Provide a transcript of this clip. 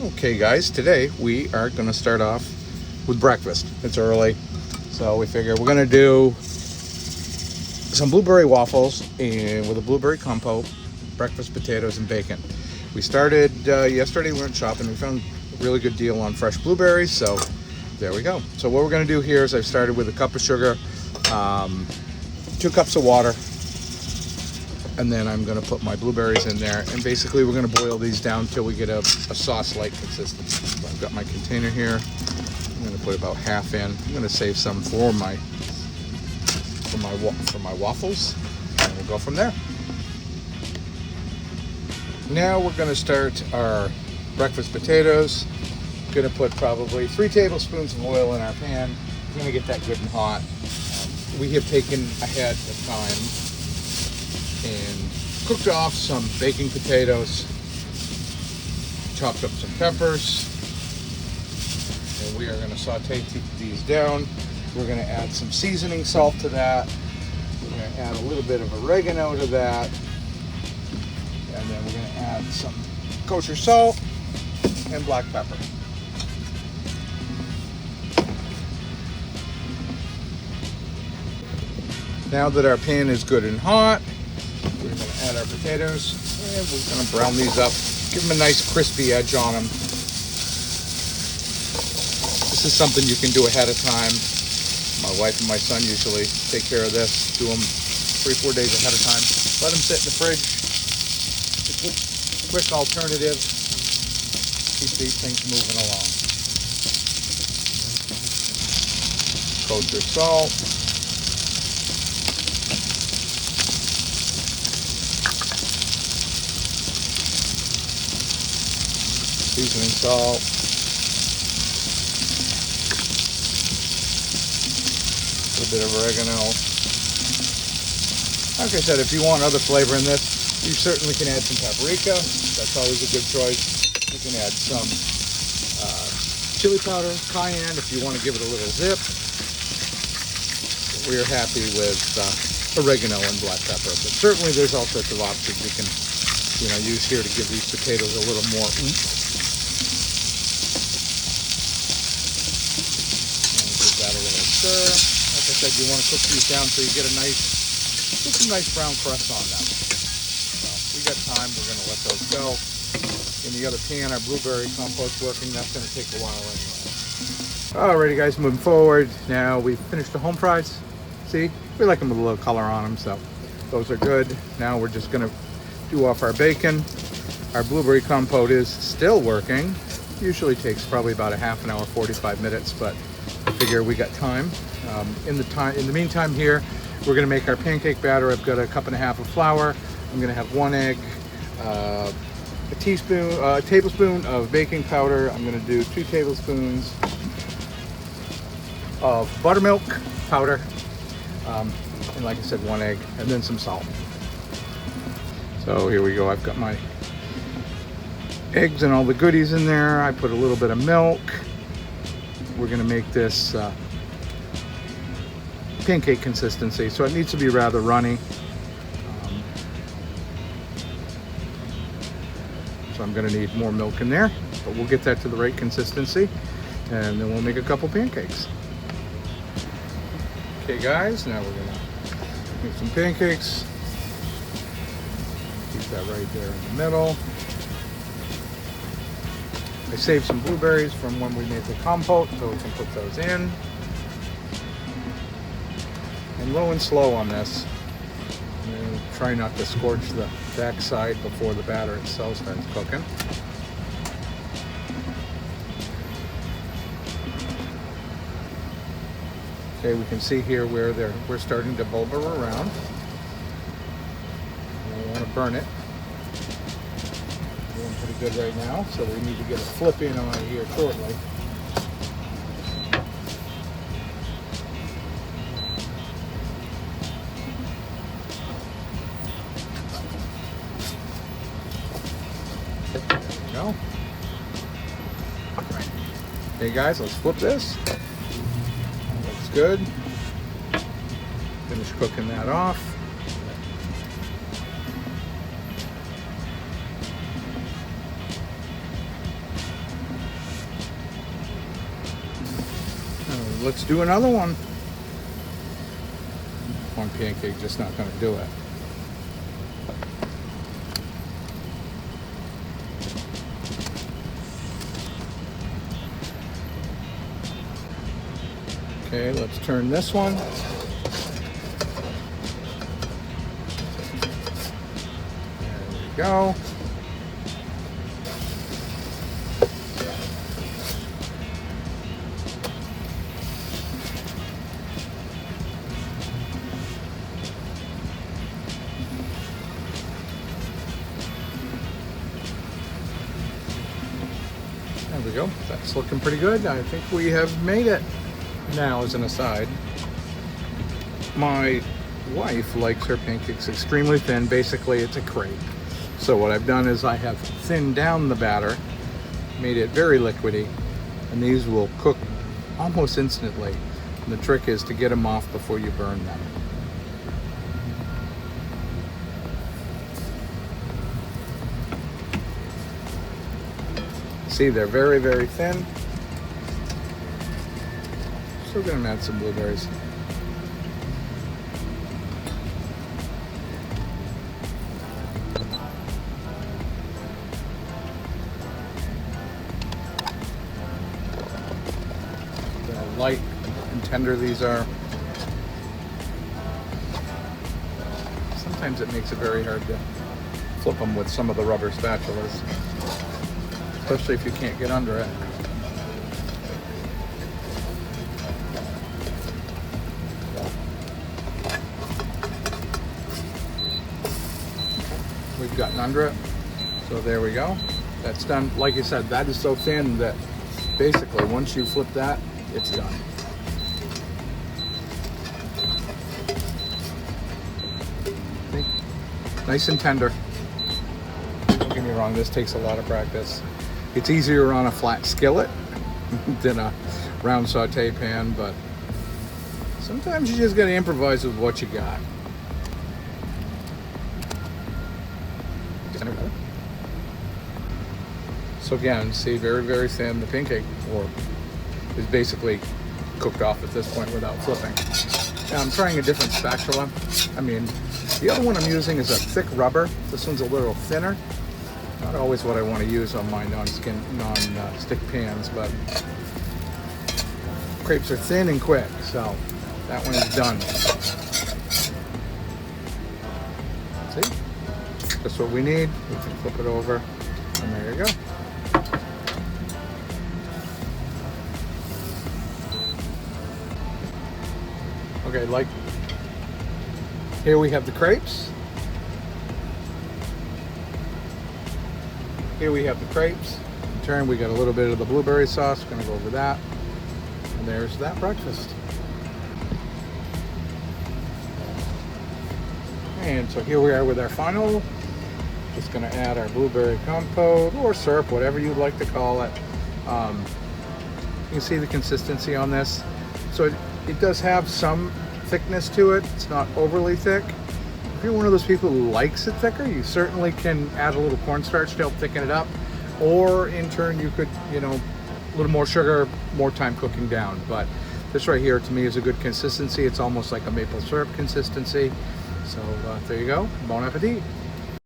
Okay guys, today we are going to start off with breakfast. It's early, so we figure we're going to do some blueberry waffles and with a blueberry compote, breakfast potatoes and bacon. We started yesterday, we went shopping, we found a really good deal on fresh blueberries, so there we go. So what we're going to do here is I've started with a cup of sugar, 2 cups of water, and then I'm going to put my blueberries in there, and basically we're going to boil these down till we get a sauce-like consistency. So I've got my container here. I'm going to put about half in. I'm going to save some for my waffles, and we'll go from there. Now we're going to start our breakfast potatoes. I'm going to put probably 3 tablespoons of oil in our pan. We're going to get that good and hot. We have taken ahead of time and cooked off some baking potatoes, chopped up some peppers, and we are going to saute these down. We're going to add some seasoning salt to that. We're going to add a little bit of oregano to that, and then we're going to add some kosher salt and black pepper. Now that our pan is good and hot, we're going to add our potatoes, and we're going to brown these up, give them a nice crispy edge on them. This is something you can do ahead of time. My wife and my son usually take care of this, do them 3-4 days ahead of time. Let them sit in the fridge. It's a quick alternative. Keep these things moving along. Kosher salt. Seasoning salt, a little bit of oregano. Like I said, if you want other flavor in this, you certainly can add some paprika. That's always a good choice. You can add some chili powder, cayenne, if you want to give it a little zip. We are happy with oregano and black pepper, but certainly there's all sorts of options you can use here to give these potatoes a little more oomph. Stir. Like I said, you want to cook these down so you get some nice brown crust on them. So we got time. We're going to let those go. In the other pan, our blueberry compote's working. That's going to take a while anyway. Alrighty, guys, moving forward. Now we've finished the home fries. See, we like them with a little color on them, so those are good. Now we're just going to do off our bacon. Our blueberry compote is still working. Usually takes probably about a half an hour, 45 minutes, but I figure we got time. In the meantime here, we're going to make our pancake batter. I've got a 1.5 cups of flour. I'm going to have 1 egg, a tablespoon of baking powder. I'm going to do 2 tablespoons of buttermilk powder, and like I said, 1 egg, and then some salt. So here we go. I've got my eggs and all the goodies in there. I put a little bit of milk. We're going to make this pancake consistency, so it needs to be rather runny. So I'm going to need more milk in there, but we'll get that to the right consistency, and then we'll make a couple pancakes. Okay guys, now we're going to make some pancakes. Keep that right there in the middle. I saved some blueberries from when we made the compote, so we can put those in. And low and slow on this. And try not to scorch the back side before the batter itself starts cooking. Okay, we can see here where we're starting to bubble around. We don't want to burn it. Doing pretty good right now, so we need to get a flip in on here shortly. There we go. Okay guys, let's flip this. Looks good. Finish cooking that off. let's do another one. One pancake just not going to do it. Okay, let's turn this one. There we go. There we go. That's looking pretty good. I think we have made it. Now, as an aside, my wife likes her pancakes extremely thin. Basically, it's a crepe. So what I've done is I have thinned down the batter, made it very liquidy, and these will cook almost instantly. And the trick is to get them off before you burn them. See, they're very, very thin. Still gonna add some blueberries. How light and tender these are. Sometimes it makes it very hard to flip them with some of the rubber spatulas, especially if you can't get under it. We've gotten under it, so there we go. That's done. Like I said, that is so thin that basically once you flip that, it's done. See? Nice and tender. Don't get me wrong, this takes a lot of practice. It's easier on a flat skillet than a round saute pan, but sometimes you just gotta improvise with what you got. So again, see, very, very thin. The pancake is basically cooked off at this point without flipping. Now I'm trying a different spatula. I mean, the other one I'm using is a thick rubber. This one's a little thinner. Not always what I want to use on my non-stick pans, but crepes are thin and quick, so that one is done. See? That's what we need. We can flip it over, and there you go. Okay, like here we have the crepes. Here we have the crepes. In turn, we got a little bit of the blueberry sauce. Gonna go over that. And there's that breakfast. And so here we are with our final. Just gonna add our blueberry compote or syrup, whatever you'd like to call it. You can see the consistency on this. So it does have some thickness to it. It's not overly thick. If you're one of those people who likes it thicker, you certainly can add a little cornstarch to help thicken it up. Or in turn, you could, a little more sugar, more time cooking down. But this right here to me is a good consistency. It's almost like a maple syrup consistency. So there you go. Bon appetit.